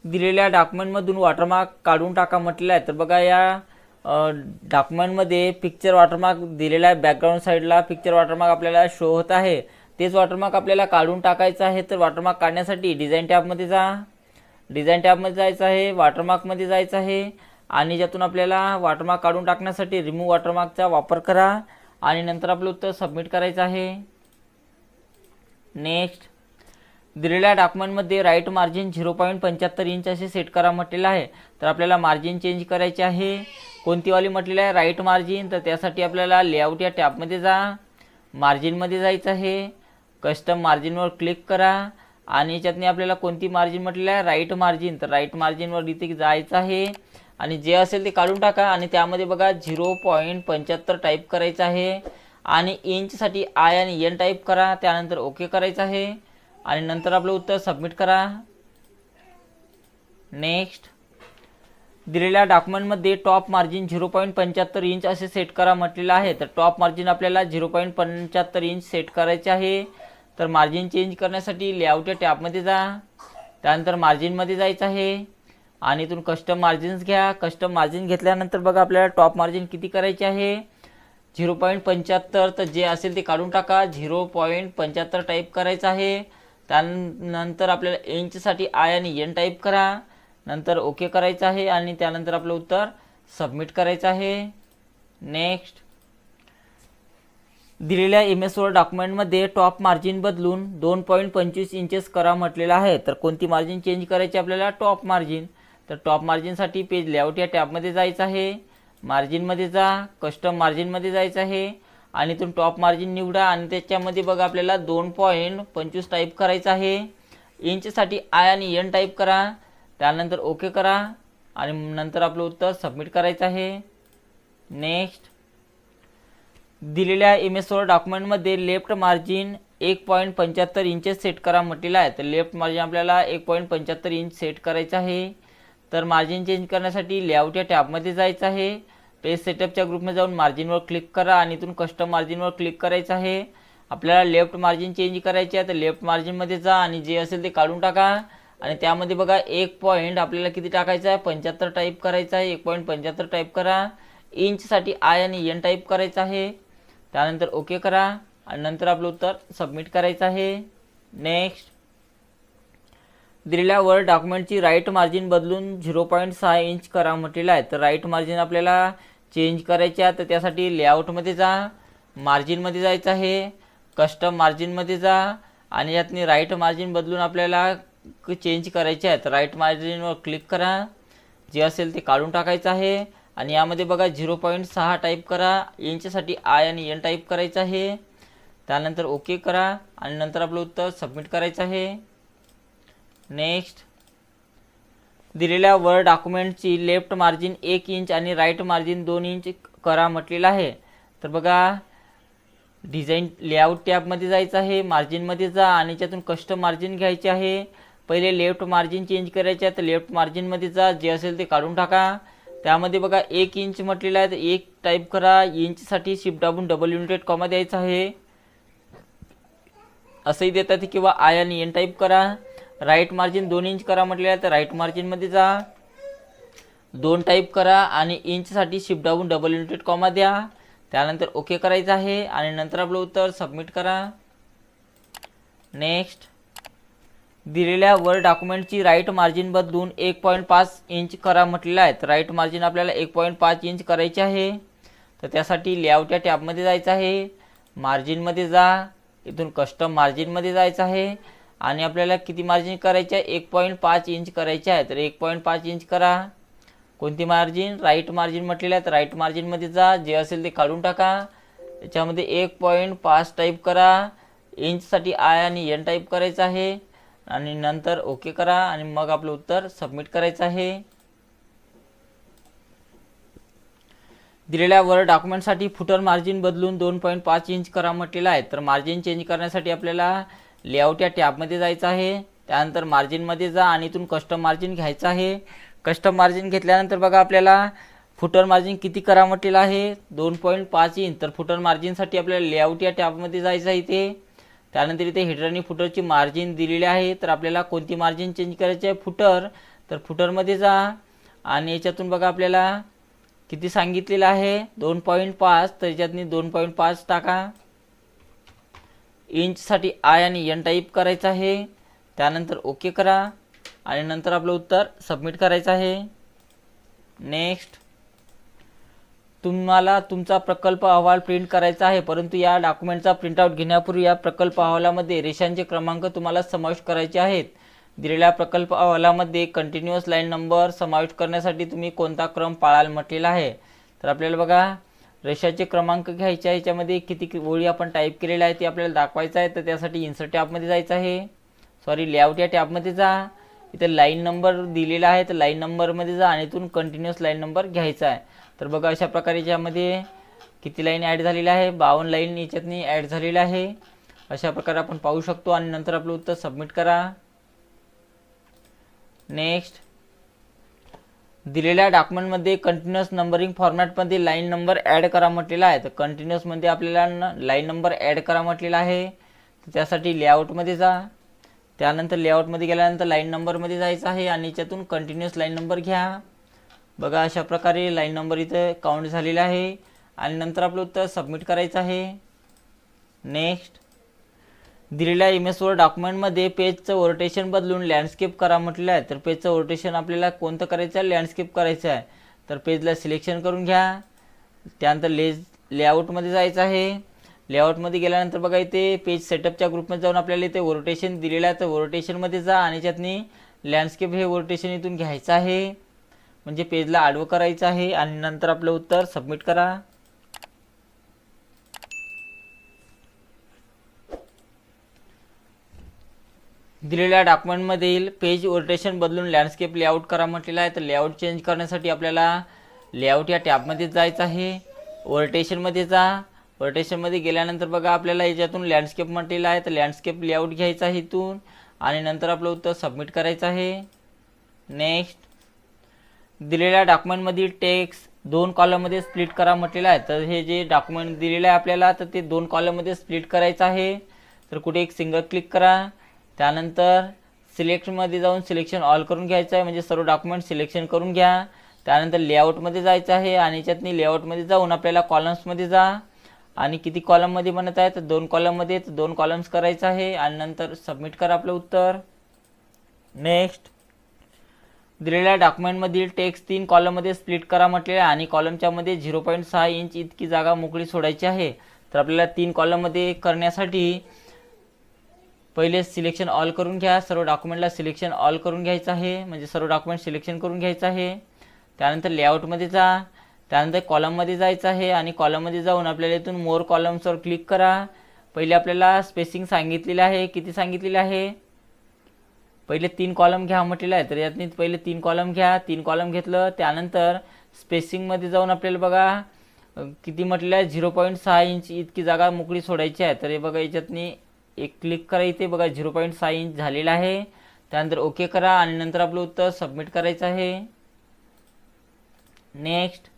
दिलेल्या डॉक्युमेंटमधून वॉटरमार्क काढून टाका म्हटलेलं आहे। तर बघा या डॉक्युमेंटमध्ये पिक्चर वॉटरमार्क दिलेला आहे, बॅकग्राऊंड साईडला पिक्चर वॉटरमार्क आपल्याला शो होत आहे, तेच वॉटरमार्क आपल्याला काढून टाकायचं आहे। तर वॉटरमार्क काढण्यासाठी डिझाईन टॅबमध्ये जा, डिझाईन टॅबमध्ये जायचं आहे, वॉटरमार्कमध्ये जायचं आहे आणि ज्यातून आपल्याला वॉटरमार्क काढून टाकण्यासाठी रिमूव्ह वॉटरमार्कचा वापर करा आणि नंतर आपलं उत्तर सबमिट करायचं आहे। नेक्स्ट, दिलेल्या डॉक्युमेंटमध्ये राईट मार्जिन 0.75 इंच असे सेट करा म्हटलेलं आहे। तर आपल्याला मार्जिन चेंज करायचे आहे, कोणती वाली म्हटलेलं आहे राईट मार्जिन। तर त्यासाठी आपल्याला लेआउट या टॅबमध्ये जा, मार्जिनमध्ये जायचं आहे, कस्टम मार्जिनवर क्लिक करा आणि याच्यातनी आपल्याला कोणती मार्जिन म्हटलेलं आहे राईट मार्जिन। तर राईट मार्जिनवर इथे जायचं आहे आणि जे असेल ते काढून टाका आणि त्यामध्ये बघा 0.75 टाईप करायचं आहे आणि इंचसाठी आय आणि एन टाईप करा, त्यानंतर ओके करायचं आहे आणि नंतर आपलं उत्तर सबमिट करा। नेक्स्ट, दिलेल्या डॉक्युमेंटमध्ये टॉप मार्जिन 0.75 इंच असे सेट करा म्हटलेलं आहे। तर टॉप मार्जिन आपल्याला 0.75 इंच सेट करायचे आहे। तर मार्जिन चेंज करण्यासाठी लेआउट या टॅबमध्ये जा, त्यानंतर मार्जिनमध्ये जायचं आहे आणि इथून कस्टम मार्जिन्स घ्या। कस्टम मार्जिन घेतल्यानंतर बघा आपल्याला टॉप मार्जिन किती करायचे आहे 0.75। तर जे असेल ते काढून टाका, 0.75 टाईप करायचं आहे, त्यानंतर आपल्याला इंचसाठी आय आणि एन टाईप करा, नंतर ओके करायचं आहे आणि त्यानंतर आपलं उत्तर सबमिट करायचं आहे। नेक्स्ट, दिलेल्या MS वर्ड डॉक्युमेंटमध्ये टॉप मार्जिन बदलून 2.25 इंचेस करा म्हटलेलं आहे। तर कोणती मार्जिन चेंज करायची आपल्याला टॉप मार्जिन। तर टॉप मार्जिनसाठी पेज लेआउट या टॅबमध्ये जायचं आहे, मार्जिनमध्ये जा, कस्टम मार्जिनमध्ये जायचं आहे आणि इथून टॉप मार्जिन निवडा आणि त्याच्यामध्ये बघा आपल्याला 2.25 टाईप करायचं आहे, इंचसाठी आय आणि एन टाईप करा, त्यानंतर ओके करा आणि नंतर आपलं उत्तर सबमिट करायचं आहे। नेक्स्ट, दिलेल्या MS वर्ड डॉक्युमेंटमध्ये लेफ्ट मार्जिन 1.75 इंचेस सेट करा म्हटलेलं आहे। तर लेफ्ट मार्जिन आपल्याला 1.75 इंच सेट करायचं आहे। तर मार्जिन चेंज करण्यासाठी लेआउट या टॅबमध्ये जायचं आहे, पेज सेटअपच्या ग्रुपमध्ये जाऊन मार्जिनवर क्लिक करा आणि इथून कस्टम मार्जिनवर क्लिक करायचं आहे। आपल्याला लेफ्ट मार्जिन चेंज करायचे आहे, तर लेफ्ट मार्जिनमध्ये जा आणि जे असेल ते काढून टाका आणि त्यामध्ये बघा 1 पॉईंट आपल्याला किती टाकायचं आहे 75 टाईप करायचं आहे, 1.75 टाईप करा, इंचसाठी आय आणि एन टाईप करायचं आहे, त्यानंतर ओके करा आणि नंतर आपलं उत्तर सबमिट करायचं आहे। नेक्स्ट, दिलेल्या वर्ड डॉक्युमेंटची राईट मार्जिन बदलून 0.6 इंच करा म्हटलेलं आहे। तर राईट मार्जिन आपल्याला चेंज करायचे आहे, तर त्यासाठी लेआउटमध्ये जा, मार्जिनमध्ये जायचं आहे, कस्टम मार्जिनमध्ये जा आणि यातनी राईट मार्जिन बदलून आपल्याला चेंज करायचे आहे। तर राईट मार्जिनवर क्लिक करा, जे असेल ते काढून टाकायचं आहे आणि यामध्ये बघा 0.6 टाईप करा, इंचसाठी आय आणि एन टाईप करायचं आहे, त्यानंतर ओके करा आणि नंतर आपलं उत्तर सबमिट करायचं आहे। नेक्स्ट, दिलेल्या वर्ड डॉक्युमेंटची लेफ्ट मार्जिन 1 इंच आणि राईट मार्जिन 2 इंच करा म्हटलेलं आहे। तर बघा डिझाईन लेआउट टॅबमध्ये जायचं आहे, मार्जिनमध्ये जा आणि त्यातून कस्टम मार्जिन घ्यायचे आहे। पहिले लेफ्ट मार्जिन चेंज करायचे आहे, तर लेफ्ट मार्जिनमध्ये जा, जे असेल ते काढून टाका, त्यामध्ये बघा 1 इंच म्हटलेलं आहे, तर 1 टाईप करा, इंचसाठी शिफ्ट दाबून डबल युनिटेड कॉमा द्यायचा आहे, असंही देतात किंवा आय आणि एन टाईप करा। राईट मार्जिन 2 इंच करा म्हटलेलं आहे, तर राईट मार्जिनमध्ये जा, 2 टाईप करा आणि इंचसाठी शिफ्ट दाबून डबल युनिटेड कॉमा द्या, त्यानंतर ओके करायचं आहे आणि नंतर आपलं उत्तर सबमिट करा। नेक्स्ट, दिलेल्या वर्ड डॉक्युमेंटची राईट मार्जिन बदलून 1.5 इंच करा म्हटलेलं आहे। तर राईट मार्जिन आपल्याला 1.5 इंच करायचे आहे। तर त्यासाठी लेआउट या टॅबमध्ये जायचं आहे, मार्जिनमध्ये जा, इथून कस्टम मार्जिनमध्ये जायचं आहे आणि आपल्याला किती मार्जिन करायचे आहे 1.5 इंच करायचे आहे। तर 1.5 इंच करा, कोणती मार्जिन राईट मार्जिन म्हटलेलं आहे, तर राईट मार्जिनमध्ये जा, जे असेल ते काढून टाका, त्याच्यामध्ये 1.5 टाईप करा, इंचसाठी आय आणि एन टाईप करायचं आहे, आणि नंतर ओके करा आणि मग आपलं उत्तर सबमिट करायचं आहे। दिलेल्या वर्ड डॉक्युमेंटसाठी फुटर मार्जिन बदलून 2.5 इंच करा म्हटलेलं आहे। तर मार्जिन चेंज करण्यासाठी आपल्याला लेआउट या टॅबमध्ये जायचं आहे। त्यानंतर मार्जिनमध्ये जा आणि इथून कस्टम मार्जिन घ्यायचं आहे। कस्टम मार्जिन घेतल्यानंतर बघा आपल्याला फुटर मार्जिन किती करा म्हटलेलं आहे 2.5 इंच। तर फुटर मार्जिनसाठी आपल्याला लेआउट या टॅबमध्ये जायचं आहे इथे। त्यानंतर इथे हेडर आणि फुटरची मार्जिन दिलेली आहे। तर आपल्याला कोणती मार्जिन चेंज करायची आहे फुटर, तर फुटरमध्ये जा आणि याच्यातून बघा आपल्याला किती सांगितलेलं आहे 2.5, तर याच्यातनी 2.5 टाका। इंचसाठी आय आणि एन टाईप करायचं आहे। त्यानंतर ओके करा आणि नंतर आपलं उत्तर सबमिट करायचं आहे। नेक्स्ट, तुम्हाला तुमचा प्रकल्प अहवाल प्रिंट करायचा आहे, परंतु या डॉक्युमेंटचा प्रिंटआउट घेण्यापूर्वी या प्रकल्प अहवालामध्ये रेषांचे क्रमांक तुम्हाला समाविष्ट करायचे आहेत। दिलेल्या प्रकल्प अहवालामध्ये कंटिन्युअस लाईन नंबर समाविष्ट करण्यासाठी तुम्ही कोणता क्रम पाळाल म्हटलेला आहे। तर आपल्याला बघा रेषाचे क्रमांक घ्यायचे आहे, याच्यामध्ये किती ओळी आपण टाईप केलेल्या आहे ते आपल्याला दाखवायचं आहे। तर त्यासाठी इन्सर्ट टॅबमध्ये जायचं आहे, लेआउट या टॅबमध्ये जा, इथे लाईन नंबर दिलेला आहे तर लाईन नंबरमध्ये जा आणि इथून कंटिन्युअस लाईन नंबर घ्यायचा आहे। तर बघा अशा प्रकारे यामध्ये किती लाईन ॲड झालेल्या आहे 52 लाईन याच्यातनी ॲड झालेल्या आहे। अशा प्रकारे आपण पाहू शकतो आणि नंतर आपलं उत्तर सबमिट करा। नेक्स्ट, दिलेल्या डॉक्युमेंटमध्ये कंटिन्युअस नंबरिंग फॉर्मॅटमध्ये लाईन नंबर ॲड करा म्हटलेला आहे। तर कंटिन्युअसमध्ये आपल्याला लाईन नंबर ॲड करा म्हटलेला आहे। तर त्यासाठी लेआउटमध्ये जा, त्यानंतर लेआउटमध्ये गेल्यानंतर लाईन नंबरमध्ये जायचं आहे आणि याच्यातून कंटिन्युअस लाईन नंबर घ्या। बघा अशा प्रकारे लाईन नंबर इथे काउंट झालेला आहे आणि नंतर आपलं उत्तर सबमिट करायचं आहे। नेक्स्ट, दिलेल्या इमेज वर्ड डॉक्युमेंटमध्ये पेजचं रोटेशन बदलून लँडस्केप करा म्हटलं आहे। तर पेजचं रोटेशन आपल्याला कोणतं करायचं आहे लँडस्केप करायचं आहे। तर पेजला सिलेक्शन करून घ्या, त्यानंतर लेआउटमध्ये जायचं आहे। लेआउटमध्ये गेल्यानंतर बघा इथे पेज सेटअपच्या ग्रुपमध्ये जाऊन आपल्याला इथे रोटेशन दिलेलं आहे, तर रोटेशनमध्ये जा आणि याच्यातनी लँडस्केप हे रोटेशन इथून घ्यायचं आहे, म्हणजे पेजला आडवं करायचं आहे आणि नंतर आपलं उत्तर सबमिट करा। दिलेल्या डॉक्युमेंटमधील पेज रोटेशन बदलून लँडस्केप लेआउट करा म्हटलेलं आहे। तर लेआउट चेंज करण्यासाठी आपल्याला लेआउट या टॅबमध्ये जायचं आहे, रोटेशनमध्ये जा। रोटेशनमध्ये गेल्यानंतर बघा आपल्याला याच्यातून लँडस्केप म्हटलेलं आहे, तर लँडस्केप लेआउट घ्यायचं आहे इथून आणि नंतर आपलं उत्तर सबमिट करायचं आहे। नेक्स्ट, दिलेल्या डॉक्युमेंटमधील टेक्स्ट 2 कॉलममध्ये स्प्लिट करा म्हटलेलं आहे। तर हे जे डॉक्युमेंट दिलेलं आहे आपल्याला तर ते 2 कॉलममध्ये स्प्लिट करायचं आहे। तर कुठे एक सिंगल क्लिक करा, त्यानंतर सिलेक्टमध्ये जाऊन सिलेक्शन ऑल करून घ्यायचं आहे, म्हणजे सर्व डॉक्युमेंट सिलेक्शन करून घ्या। त्यानंतर लेआउटमध्ये जायचं आहे आणि याच्यातनी लेआउटमध्ये जाऊन आपल्याला कॉलम्समध्ये जा आणि किती कॉलममध्ये बनत आहे तर 2 कॉलममध्ये, तर 2 कॉलम्स करायचं आहे आणि नंतर सबमिट करा आपलं उत्तर। नेक्स्ट, दिलेल्या डॉक्युमेंटमधील टेक्स्ट 3 कॉलममध्ये स्प्लिट करा म्हटलेलं आहे आणि कॉलमच्या मध्ये 0.6 इंच इतकी जागा मोकळी सोडायची आहे। तर आपल्याला 3 कॉलममध्ये करण्यासाठी पहिले सिलेक्शन ऑल करून घ्या, सर्व डॉक्युमेंटला सिलेक्शन ऑल करून घ्यायचं आहे, म्हणजे सर्व डॉक्युमेंट सिलेक्शन करून घ्यायचं आहे। त्यानंतर लेआउटमध्ये जा, त्यानंतर कॉलममध्ये जायचं आहे आणि कॉलममध्ये जाऊन आपल्याला इथून मोर कॉलम्सवर क्लिक करा। पहिले आपल्याला स्पेसिंग सांगितलेलं आहे, किती सांगितलेलं आहे पहिले 3 कॉलम घ्या म्हटलेलं आहे। तर यातनी पहिले 3 कॉलम घ्या, 3 कॉलम घेतलं त्यानंतर स्पेसिंगमध्ये जाऊन आपल्याला बघा किती म्हटलेलं आहे 0.6 इंच इतकी जागा मोकळी सोडायची आहे। तर हे बघा याच्यातनी एक क्लिक करा, इथे बघा 0.6 इंच झालेला आहे। त्यानंतर ओके करा आणि नंतर आपलं उत्तर सबमिट करायचं आहे। नेक्स्ट,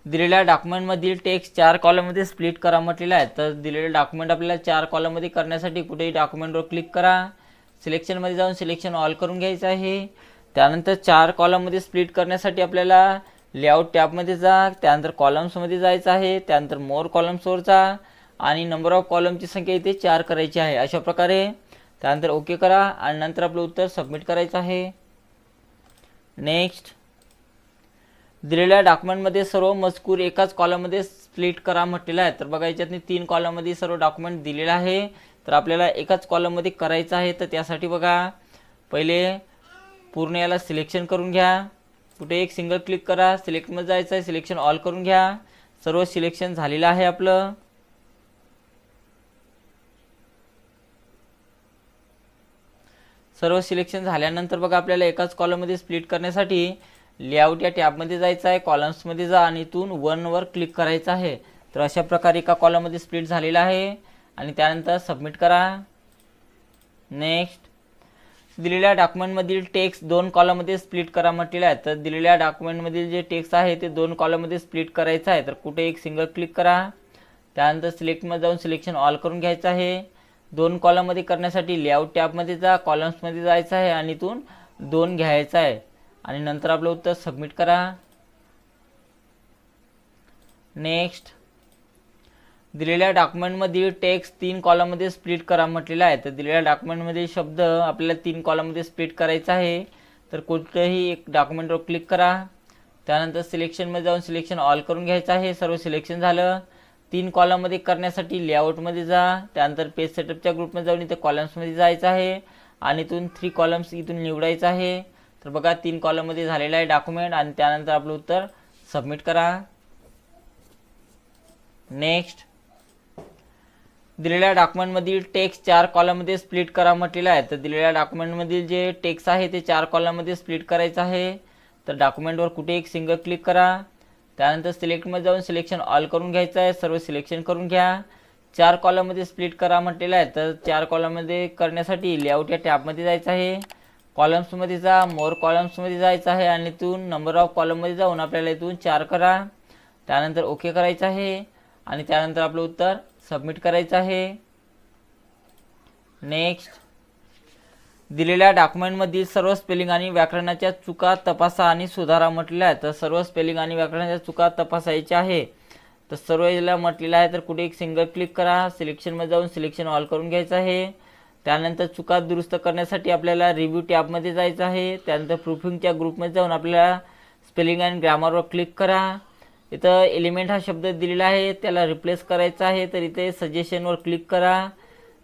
दिलेल्या डॉक्युमेंटमधील टेक्स्ट 4 कॉलममध्ये स्प्लिट करा म्हटलेलं आहे। तर दिलेलं डॉक्युमेंट आपल्याला 4 कॉलममध्ये करण्यासाठी कुठेही डॉक्युमेंटवर क्लिक करा, सिलेक्शनमध्ये जाऊन सिलेक्शन ऑल करून घ्यायचं आहे। त्यानंतर 4 कॉलममध्ये स्प्लिट करण्यासाठी आपल्याला लेआउट टॅबमध्ये जा, त्यानंतर कॉलम्समध्ये जायचं आहे, त्यानंतर मोर कॉलम्सवर जा आणि नंबर ऑफ कॉलमची संख्या इथे 4 करायची आहे अशा प्रकारे। त्यानंतर ओके करा आणि नंतर आपलं उत्तर सबमिट करायचं आहे। नेक्स्ट, दिलेल्या डॉक्युमेंटमध्ये सर्व मजकूर एकाच कॉलममध्ये स्प्लिट करा म्हटलेलं आहे। तर बघा याच्यातनी 3 कॉलममध्ये सर्व डॉक्युमेंट दिलेलं आहे, तर आपल्याला एकाच कॉलममध्ये करायचं आहे। तर त्यासाठी बघा पहिले पूर्ण याला सिलेक्शन करून घ्या, कुठे एक सिंगल क्लिक करा, सिलेक्टमध्ये जायचं आहे, सिलेक्शन ऑल करून घ्या, सर्व सिलेक्शन झालेलं आहे आपलं। सर्व सिलेक्शन झाल्यानंतर बघा आपल्याला एकाच कॉलममध्ये स्प्लिट करण्यासाठी लेआउट या टॅबमध्ये जायचं आहे, कॉलम्समध्ये जा आणि इथून 1 वर क्लिक करायचं आहे। तर अशा प्रकारे एका कॉलममध्ये स्प्लिट झालेला आहे आणि त्यानंतर सबमिट करा। नेक्स्ट, दिलेल्या डॉक्युमेंटमधील टेक्स्ट 2 कॉलममध्ये स्प्लिट करा म्हटलेलं आहे। तर दिलेल्या डॉक्युमेंटमधील जे टेक्स्ट आहे ते 2 कॉलममध्ये स्प्लिट करायचं आहे। तर कुठे एक सिंगल क्लिक करा, त्यानंतर सिलेक्टमध्ये जाऊन सिलेक्शन ऑल करून घ्यायचं आहे। 2 कॉलममध्ये करण्यासाठी लेआउट टॅबमध्ये जा, कॉलम्समध्ये जायचं आहे आणि इथून 2 घ्यायचं आहे आणि नंतर आपलं उत्तर सबमिट करा। नेक्स्ट, दिलेल्या डॉक्युमेंटमधील टेक्स्ट 3 कॉलममध्ये स्प्लिट करा म्हटलेला आहे। तर दिलेल्या डॉक्युमेंटमध्ये शब्द आपल्याला 3 कॉलममध्ये स्प्लिट करायचा आहे। तर कुठल्याही एक डॉक्युमेंटवर क्लिक करा, त्यानंतर सिलेक्शनमध्ये जाऊन सिलेक्शन ऑल करून घ्यायचं आहे। सर्व सिलेक्शन झालं। 3 कॉलममध्ये करण्यासाठी लेआउटमध्ये जा, त्यानंतर पेज सेटअपच्या ग्रुपमध्ये जाऊन इथे कॉलम्समध्ये जायचं आहे आणि इथून 3 कॉलम्स इथून निवडायचं आहे। तर बघा 3 कॉलममध्ये झालेला आहे डॉक्युमेंट आणि त्यानंतर आपलं उत्तर सबमिट करा। नेक्स्ट, दिलेल्या डॉक्युमेंटमधील टेक्स्ट 4 कॉलममध्ये स्प्लिट करा म्हटलेलं आहे। तर दिलेल्या डॉक्युमेंटमधील जे टेक्स्ट आहे ते 4 कॉलममध्ये स्प्लिट करायचं आहे। तर डॉक्युमेंटवर कुठे एक सिंगल क्लिक करा, त्यानंतर सिलेक्टमध्ये जाऊन सिलेक्शन ऑल करून घ्यायचं आहे। सर्व सिलेक्शन करून घ्या। 4 कॉलममध्ये स्प्लिट करा म्हटलेलं आहे। तर 4 कॉलममध्ये करण्यासाठी लेआउट या टॅबमध्ये जायचं आहे, कॉलम्समध्ये जा, मोर कॉलम्समध्ये जायचं आहे आणि इथून नंबर ऑफ कॉलममध्ये जाऊन आपल्याला इथून 4 करा, त्यानंतर ओके करायचं आहे आणि त्यानंतर आपलं उत्तर सबमिट करायचं आहे। नेक्स्ट, दिलेल्या डॉक्युमेंटमधील सर्व स्पेलिंग आणि व्याकरणाच्या चुका तपासा आणि सुधारा म्हटलेलं आहे। तर सर्व स्पेलिंग आणि व्याकरणाच्या चुका तपासायच्या आहे। तर सर्व याला म्हटलेलं आहे। तर कुठे एक सिंगल क्लिक करा, सिलेक्शनमध्ये जाऊन सिलेक्शन ऑल करून घ्यायचं आहे। त्यानंतर चुका दुरुस्त करण्यासाठी आपल्याला रिव्ह्यू टॅबमध्ये जायचं आहे, त्यानंतर प्रूफिंगच्या ग्रुपमध्ये जाऊन आपल्याला स्पेलिंग आणि ग्रामरवर क्लिक करा। इथं एलिमेंट हा शब्द दिलेला आहे, त्याला रिप्लेस करायचा आहे। तर इथे सजेशनवर क्लिक करा,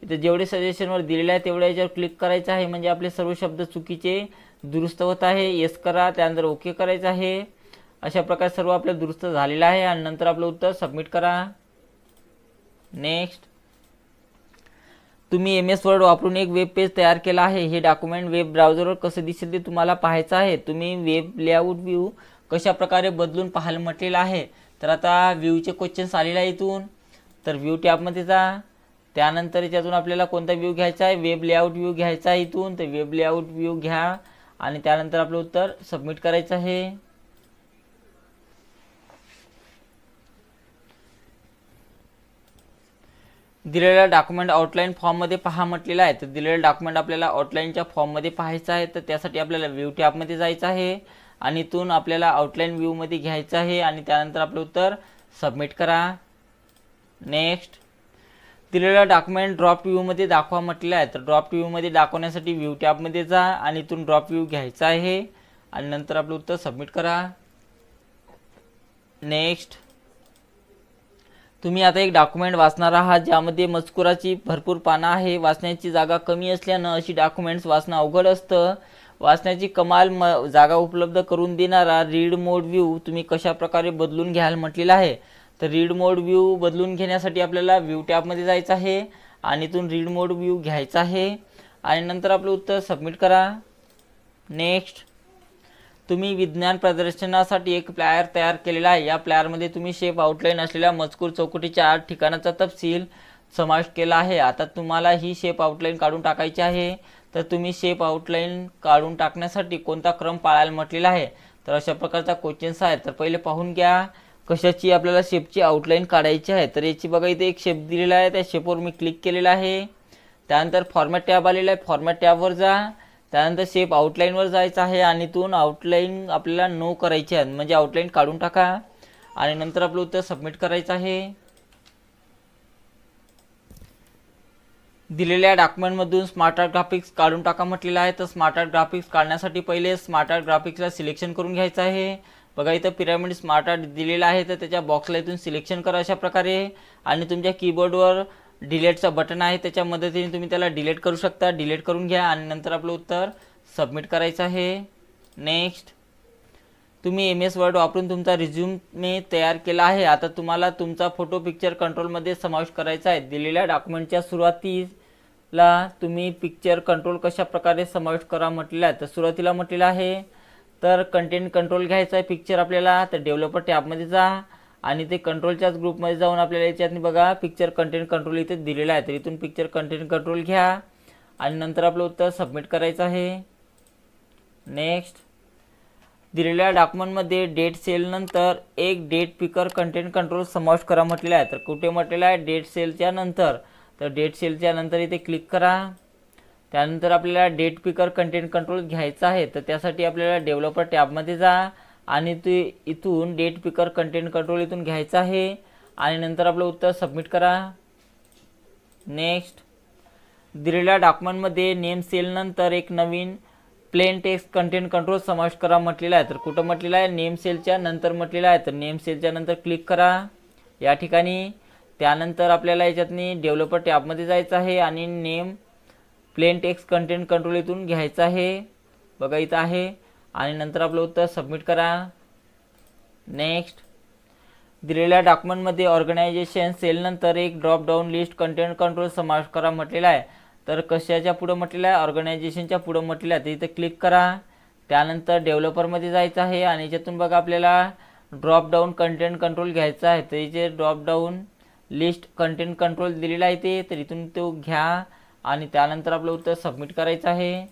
इथे जेवढे सजेशनवर दिलेले आहे तेवढ्या याच्यावर क्लिक करायचं आहे, म्हणजे आपले सर्व शब्द चुकीचे दुरुस्त होत आहे। येस करा, त्यानंतर ओके करायचं आहे। अशा प्रकारे सर्व आपलं दुरुस्त झालेलं आहे आणि नंतर आपलं उत्तर सबमिट करा। नेक्स्ट, तुम्ही MS वर्ड वापरून एक वेब पेज तयार केला आहे। हे डॉक्युमेंट वेब ब्राउझरवर कसं दिसेल ते तुम्हाला पाहायचं आहे। तुम्ही वेब लेआउट व्ह्यू कशा प्रकारे बदलून पाहायला म्हटलेलं आहे। तर आता व्ह्यूचे क्वेश्चन्स आलेले आहे इथून, तर व्ह्यू टॅबमध्ये जा, त्यानंतर याच्यातून आपल्याला कोणता व्ह्यू घ्यायचा आहे, वेब लेआउट व्ह्यू घ्यायचा आहे इथून। तर वेब लेआउट व्ह्यू घ्या आणि त्यानंतर आपलं उत्तर सबमिट करायचं आहे। दिलेला डॉक्युमेंट आउटलाईन फॉर्ममध्ये पहा म्हटलेला आहे। तर दिलेला डॉक्युमेंट आपल्याला आउटलाईनच्या फॉर्ममध्ये पाहायचं आहे। तर त्यासाठी आपल्याला व्ह्यू टॅबमध्ये जायचं आहे आणि इथून आपल्याला आउटलाईन व्ह्यूमध्ये घ्यायचं आहे आणि त्यानंतर आपलं उत्तर सबमिट करा। नेक्स्ट, दिलेला डॉक्युमेंट ड्रॉप व्ह्यूमध्ये दाखवा म्हटलेलं आहे। तर ड्रॉप व्ह्यूमध्ये दाखवण्यासाठी व्ह्यू टॅबमध्ये जा आणि इथून ड्रॉप व्ह्यू घ्यायचा आहे आणि नंतर आपलं उत्तर सबमिट करा। नेक्स्ट, तुम्ही आता एक डॉक्युमेंट वाचणार आहात ज्यामध्ये मजकुराची भरपूर पानं आहे। वाचण्याची जागा कमी असल्यानं अशी डॉक्युमेंट्स वाचणं अवघड असतं। वाचण्याची कमाल जागा उपलब्ध करून देणारा रीड मोड व्ह्यू तुम्ही कशा प्रकारे बदलून घ्याल म्हटलेलं आहे। तर रीड मोड व्ह्यू बदलून घेण्यासाठी आपल्याला व्ह्यू टॅबमध्ये जायचं आहे आणि इथून रीड मोड व्ह्यू घ्यायचा आहे आणि नंतर आपलं उत्तर सबमिट करा। नेक्स्ट, तुम्ही विज्ञान प्रदर्शनासाठी एक प्लॅयर तयार केलेला आहे। या प्लॅयरमध्ये तुम्ही शेप आउटलाईन असलेल्या मजकूर चौकटीच्या 8 ठिकाणाचा तपशील समाविष्ट केला आहे। आता तुम्हाला ही शेप आउटलाईन काढून टाकायची आहे। तर तुम्ही शेप आउटलाईन काढून टाकण्यासाठी कोणता क्रम पाळायला म्हटलेला आहे। तर अशा प्रकारचा क्वेश्चन्स आहे। तर पहिले पाहून घ्या कशाची आपल्याला शेपची आउटलाईन काढायची आहे। तर याची बघा इथे एक शेप दिलेला आहे, त्या शेपवर मी क्लिक केलेला आहे। त्यानंतर फॉर्मॅट टॅब आलेला आहे, फॉर्मॅट टॅबवर जा, त्यानंतर शेप आउटलाईनवर जायचं आहे आणि इथून आउटलाईन आपल्याला नो करायची आहे, म्हणजे आउटलाईन काढून टाका आणि नंतर आपलं उत्तर सबमिट करायचं आहे। दिलेल्या डॉक्युमेंटमधून स्मार्ट आर्ट ग्राफिक्स काढून टाका म्हटलेलं आहे। तर स्मार्ट आर्ट ग्राफिक्स काढण्यासाठी पहिले स्मार्ट आर्ट ग्राफिक्सला सिलेक्शन करून घ्यायचं आहे। बघा इथं पिरामिड स्मार्ट आर्ट दिलेला आहे, तर त्याच्या बॉक्सला इथून सिलेक्शन करा अशा प्रकारे आणि तुमच्या कीबोर्डवर डिलीटचा बटन आहे, त्याच्या मदतीने तुम्ही त्याला डिलीट करू शकता। डिलीट करून घ्या आणि नंतर आपलं उत्तर सबमिट करायचं आहे। नेक्स्ट, तुम्ही MS वर्ड वापरून तुमचा रिझ्यूमे तयार केला आहे। आता तुम्हाला तुमचा फोटो पिक्चर कंट्रोलमध्ये समावेश करायचा आहे। दिलेल्या डॉक्युमेंटच्या सुरुवातीस ला तुम्ही पिक्चर कंट्रोल कशा प्रकारे समाविष्ट करा म्हटलेलं आहे. तर सुरुवातीला म्हटलेलं आहे तर कंटेंट कंट्रोल घ्यायचा आहे पिक्चर आपल्याला. तर डेव्हलपर टॅबमध्ये जा आणि ते कंट्रोलच्याच ग्रुपमध्ये जाऊन आपल्याला याच्यातनी बघा पिक्चर कंटेंट कंट्रोल इथे दिलेला आहे. तर इथून पिक्चर कंटेंट कंट्रोल घ्या आणि नंतर आपलं उत्तर सबमिट करायचं आहे. नेक्स्ट, दिलेल्या डॉक्युमेंटमध्ये डेट सेल नंतर एक डेट पिकर कंटेंट कंट्रोल समाविष्ट करा म्हटलेलं आहे. तर कुठे म्हटलेलं आहे डेट सेलच्या नंतर. तर डेट सेलच्या नंतर इथे क्लिक करा. त्यानंतर आपल्याला डेट पिकर कंटेंट कंट्रोल घ्यायचा आहे. तर त्यासाठी आपल्याला डेव्हलपर टॅबमध्ये जा आणि ते इथून डेट पिकर कंटेंट कंट्रोल इथून घ्यायचं आहे आणि नंतर आपलं उत्तर सबमिट करा. नेक्स्ट, दिलेल्या डॉक्युमेंटमध्ये नेम सेल नंतर एक नवीन प्लेन टेक्स्ट कंटेंट कंट्रोल समाविष्ट करा म्हटलेला आहे. तर कुठं म्हटलेलं आहे नेम सेलच्या नंतर म्हटलेलं आहे. तर नेम सेलच्या नंतर क्लिक करा या ठिकाणी. त्यानंतर आपल्याला याच्यातनी डेव्हलपर टॅबमध्ये जायचं आहे आणि name plain text content control इथून घ्यायचं आहे. बघा इथं आहे आणि नंतर आपलं उत्तर सबमिट करा. नेक्स्ट, दिलेल्या डॉक्युमेंटमध्ये ऑर्गनायझेशन सेल नंतर एक drop down list content control समाविष्ट करा म्हटलेला आहे. तर कशाच्या पुढं म्हटलेलं आहे ऑर्गनायझेशनच्या पुढं म्हटलेलं आहे. तर इथं क्लिक करा. त्यानंतर डेव्हलपरमध्ये जायचं आहे आणि याच्यातून बघा आपल्याला ड्रॉप डाऊन कंटेंट कंट्रोल घ्यायचा आहे. तर इथे drop down list content control दिलेला आहे ते. तर इथून तो घ्या आणि त्यानंतर आपलं उत्तर सबमिट करायचं आहे.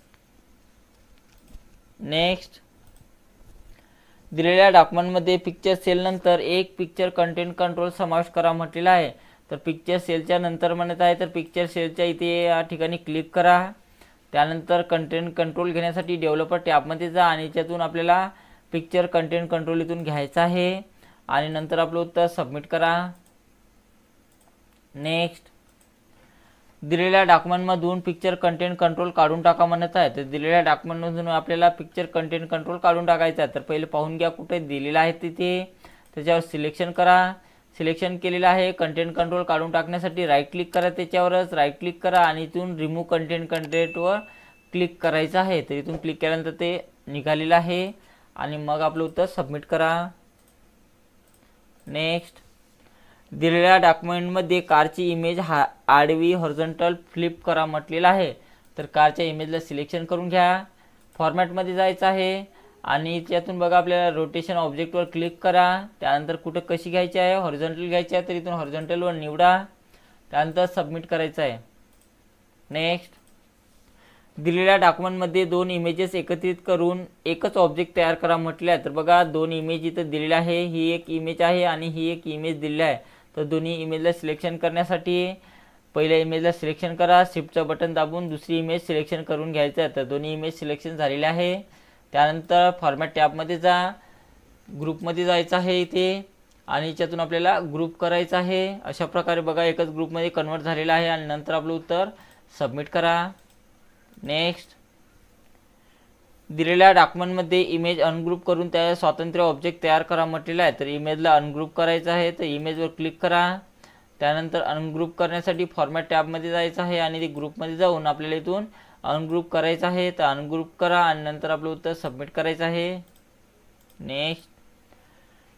नेक्स्ट, दिलेल्या डॉक्युमेंटमध्ये पिक्चर सेल नंतर एक पिक्चर कंटेंट कंट्रोल समाविष्ट करा म्हटलेला आहे. तर पिक्चर सेलच्या नंतर म्हणत आहे तर पिक्चर सेलच्या इथे या ठिकाणी क्लिक करा. त्यानंतर कंटेंट कंट्रोल घेण्यासाठी डेव्हलपर टॅबमध्ये जा आणि याच्यातून आपल्याला पिक्चर कंटेंट कंट्रोल इथून घ्यायचं आहे आणि नंतर आपलं उत्तर सबमिट करा. नेक्स्ट, दिलेल्या डॉक्युमेंटमधून पिक्चर कंटेंट कंट्रोल काढून टाका म्हणत आहे. तर दिलेल्या डॉक्युमेंटमधून आपल्याला पिक्चर कंटेंट कंट्रोल काढून टाकायचं आहे. तर पहिले पाहून घ्या कुठे दिलेलं आहे तिथे. त्याच्यावर सिलेक्शन करा. सिलेक्शन केलेलं आहे. कंटेंट कंट्रोल काढून टाकण्यासाठी राईट क्लिक करा. त्याच्यावरच राईट क्लिक करा आणि इथून रिमूव्ह कंटेंटवर क्लिक करायचं आहे. तर इथून क्लिक केल्यानंतर ते निघालेलं आहे आणि मग आपलं उत्तर सबमिट करा. नेक्स्ट, दिलेल्या डॉक्युमेंटमध्ये कारची इमेज आडवी हॉरिझॉन्टल फ्लिप करा म्हटलेलं आहे. तर कारच्या इमेजला सिलेक्शन करून घ्या. फॉर्मॅटमध्ये जायचं आहे आणि त्यातून बघा आपल्याला रोटेशन ऑब्जेक्टवर क्लिक करा. त्यानंतर कुठं कशी घ्यायची आहे हॉरिझॉन्टल घ्यायची आहे तर इथून हॉरिझॉन्टलवर निवडा. त्यानंतर सबमिट करायचं आहे. नेक्स्ट, दिलेल्या डॉक्युमेंटमध्ये दोन इमेजेस एकत्रित करून एकच ऑब्जेक्ट तयार करा म्हटले आहे. तर बघा दोन इमेज इथं दिलेले आहे. ही एक इमेज आहे आणि ही एक इमेज दिलेली आहे. तर दोन्ही इमेजला सिलेक्शन करण्यासाठी पहिल्या इमेजला सिलेक्शन करा. शिफ्टचं बटन दाबून दुसरी इमेज सिलेक्शन करून घ्यायचं आहे. तर दोन्ही इमेज सिलेक्शन झालेले आहे. त्यानंतर फॉर्मॅट टॅबमध्ये जा. ग्रुपमध्ये जायचं आहे इथे आणि याच्यातून आपल्याला ग्रुप करायचं आहे. अशा प्रकारे बघा एकच ग्रुपमध्ये कन्वर्ट झालेला आहे आणि नंतर आपलं उत्तर सबमिट करा. नेक्स्ट, दिलेल्या डॉक्युमेंटमध्ये इमेज अनग्रुप करून त्या स्वतंत्र ऑब्जेक्ट तयार करा म्हटलेलं आहे. तर इमेजला अनग्रुप करायचं आहे. तर इमेजवर क्लिक करा. त्यानंतर अनग्रुप करण्यासाठी फॉर्मॅट टॅबमध्ये जायचं आहे आणि ते ग्रुपमध्ये जाऊन आपल्याला इथून अनग्रुप करायचं आहे. तर अनग्रुप करा आणि नंतर आपलं उत्तर सबमिट करायचं आहे. नेक्स्ट,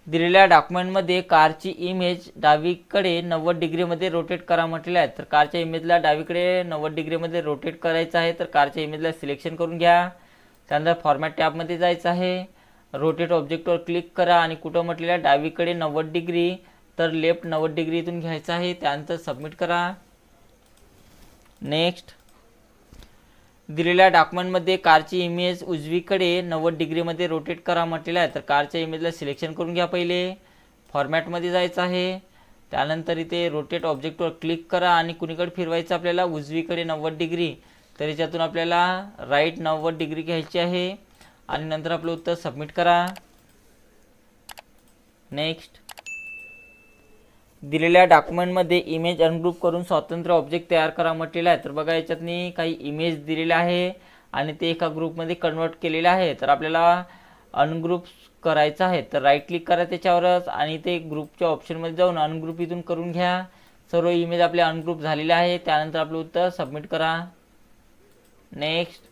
दिलेल्या डॉक्युमेंटमध्ये कारची इमेज डावीकडे 90 डिग्रीमध्ये रोटेट करा म्हटलेलं आहे. तर कारच्या इमेजला डावीकडे 90 डिग्रीमध्ये रोटेट करायचं आहे. तर कारच्या इमेजला सिलेक्शन करून घ्या. त्यानंतर फॉर्मॅट टॅबमध्ये जायचं आहे. रोटेट ऑब्जेक्टवर क्लिक करा आणि कुठं म्हटलेलं आहे डावीकडे 90 डिग्री तर लेफ्ट 90 डिग्री इथून घ्यायचं आहे. त्यानंतर सबमिट करा. नेक्स्ट, दिलेल्या डॉक्युमेंटमध्ये कारची इमेज उजवीकडे 90 डिग्रीमध्ये रोटेट करा म्हटलेलं आहे. तर कारच्या इमेजला सिलेक्शन करून घ्या. पहिले फॉर्मॅटमध्ये जायचं आहे. त्यानंतर इथे रोटेट ऑब्जेक्टवर क्लिक करा आणि कुणीकडे फिरवायचं आपल्याला उजवीकडे 90 डिग्री. तर याच्यातून आपल्याला राईट 90 डिग्री घ्यायची आहे आणि नंतर आपलं उत्तर सबमिट करा. नेक्स्ट, दिलेल्या डॉक्युमेंटमध्ये इमेज अनग्रुप करून स्वतंत्र ऑब्जेक्ट तयार करा म्हटलेलं आहे. तर बघा याच्यातनी काही इमेज दिलेले आहे आणि ते एका ग्रुपमध्ये कन्वर्ट केलेले आहे. तर आपल्याला अनग्रुप करायचं आहे. तर राईट क्लिक करा त्याच्यावरच आणि ते ग्रुपच्या ऑप्शनमध्ये जाऊन अनग्रुप इथून करून घ्या. सर्व इमेज आपले अनग्रुप झालेले आहे. त्यानंतर आपलं उत्तर सबमिट करा. नेक्स्ट,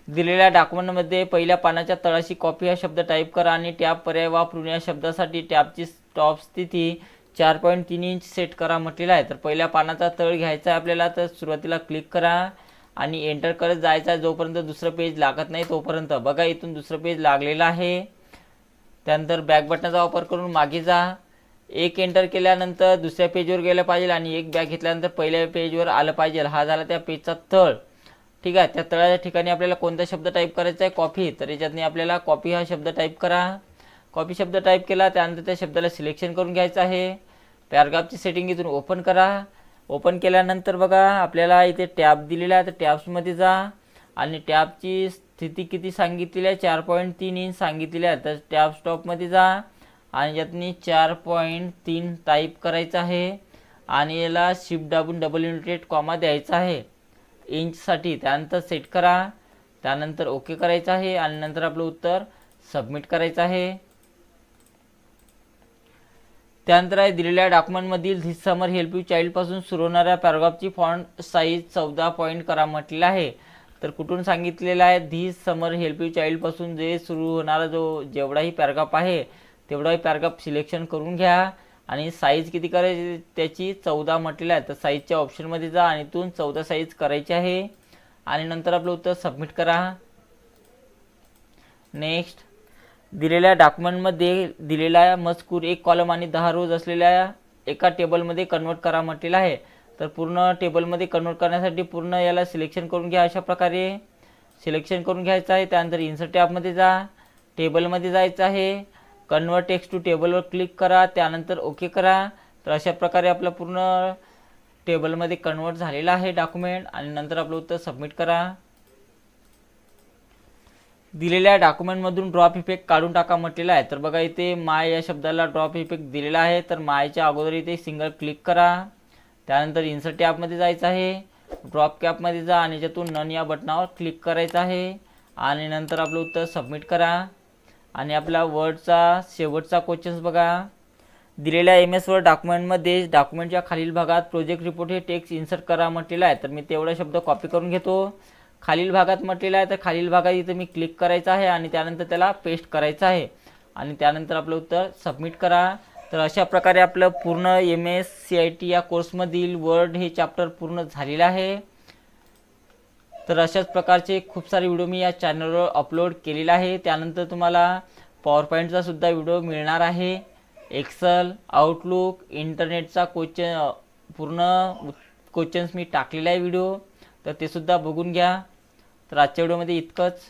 दिलेल्या डॉक्युमेंटमध्ये पहिल्या पानाच्या तळाशी कॉपी हा शब्द टाईप करा आणि टॅब पर्याय वापरून या शब्दासाठी टॅबची स्टॉप स्थिती 4.3 इंच सेट करा म्हटलेला आहे. तर पहिल्या पानाचा तळ घ्यायचा आहे आपल्याला. तर सुरुवातीला क्लिक करा आणि एंटर करत जायचा आहे जोपर्यंत दुसरं पेज लागत नाही तोपर्यंत. बघा इथून दुसरं पेज लागलेलं आहे. त्यानंतर बॅक बटनाचा वापर करून मागे जा. एक एंटर केल्यानंतर दुसऱ्या पेजवर गेलं पाहिजे आणि एक बॅक घेतल्यानंतर पहिल्या पेजवर आलं पाहिजे. हा झाला त्या पेजचा तळ. ठीक आहे. त्या तळाच्या ठिकाणी आपल्याला कोणता शब्द टाईप करायचा आहे? कॉफी. तर याच्यातनी आपल्याला कॉफी हा शब्द टाईप करा. कॉपी शब्द टाईप केला त्यानंतर त्या शब्दाला सिलेक्शन करून घ्यायचं आहे. पॅराग्राफची सेटिंग इथून ओपन करा. ओपन केल्यानंतर बघा आपल्याला इथे टॅब दिलेला आहे. तर टॅब्समध्ये जा आणि टॅबची स्थिती किती सांगितलेली आहे? 4.3 इंच सांगितलेली आहे. तर टॅब स्टॉपमध्ये जा आणि यातनी 4.3 टाईप करायचं आहे आणि याला शिफ्ट दाबून डबल युनिटेड कॉमा द्यायचा आहे इंचसाठी. त्यानंतर सेट करा. त्यानंतर ओके करायचं आहे आणि नंतर आपलं उत्तर सबमिट करायचं आहे. त्यानंतर आहे दिलेल्या डॉक्युमेंटमधील धिस समर हेल्प यू चाइल्डपासून सुरू होणाऱ्या पॅराग्राफची फॉन्ट साईज 14 पॉईंट करा म्हटलेलं आहे. तर कुठून सांगितलेलं आहे? धिस समर हेल्प यू चाइल्डपासून जे सुरू होणारा जेवढाही पॅराग्राफ आहे तेवढाही पॅराग्राफ सिलेक्शन करून घ्या आणि साईज किती करायची त्याची 14 म्हटलेलं आहे. तर साईजच्या ऑप्शनमध्ये जा आणि इथून 14 साईज करायची आहे आणि नंतर आपलं उत्तर सबमिट करा. नेक्स्ट. दिलेल्या डॉक्युमेंटमध्ये दिलेला मजकूर एक कॉलम आणि 10 रोज असलेल्या एका टेबलमध्ये कन्वर्ट करा म्हटलेला आहे. तर पूर्ण टेबलमध्ये कन्वर्ट करण्यासाठी पूर्ण याला सिलेक्शन करून घ्या. अशा प्रकारे सिलेक्शन करून घ्यायचं आहे. त्यानंतर इन्सर्ट टॅबमध्ये जा. टेबलमध्ये जायचं आहे. कन्वर्ट टेक्स्ट टू टेबलवर क्लिक करा. त्यानंतर ओके करा. तर अशा प्रकारे आपलं पूर्ण टेबलमध्ये कन्वर्ट झालेलं आहे डॉक्युमेंट आणि नंतर आपलं उत्तर सबमिट करा. दिलेल्या डॉक्युमेंटमधून ड्रॉप इफेक्ट काढून टाका म्हटलेला आहे. तर बघा इथे माय या शब्दाला ड्रॉप इफेक्ट दिलेला आहे. तर मायच्या अगोदर इथे सिंगल क्लिक करा. त्यानंतर इन्सर्ट टॅबमध्ये जायचं आहे. ड्रॉप कॅपमध्ये जा आणि याच्यातून नन या बटनावर क्लिक करायचं आहे आणि नंतर आपलं उत्तर सबमिट करा. आणि आपला वर्डचा शेवटचा क्वेश्चन्स बघा. दिलेल्या MS वर्ड डॉक्युमेंटमध्ये डॉक्युमेंटच्या खालील भागात प्रोजेक्ट रिपोर्ट हे टेक्स्ट इन्सर्ट करा म्हटलेला आहे. तर मी तेवढा शब्द कॉपी करून घेतो. खालील भागात म्हटलेला आहे तर खालील भागात इथे मी क्लिक करायचं आहे आणि त्यानंतर त्याला पेस्ट करायचं आहे आणि त्यानंतर आपलं उत्तर सबमिट करा. तर अशा प्रकारे आपलं पूर्ण MS CIT या कोर्समधील वर्ड हे चॅप्टर पूर्ण झालेलं आहे. तर अशाच प्रकारचे खूप सारे व्हिडिओ मी या चॅनलवर अपलोड केलेला आहे. त्यानंतर तुम्हाला पॉवर पॉईंटचा सुद्धा व्हिडिओ मिळणार आहे. एक्सेल, आउटलुक, इंटरनेटचा पूर्ण क्वेश्चन्स मी टाकलेला आहे व्हिडिओ. तर ते सुद्धा बघून घ्या. तर आजच्या व्हिडिओमध्ये इतकंच.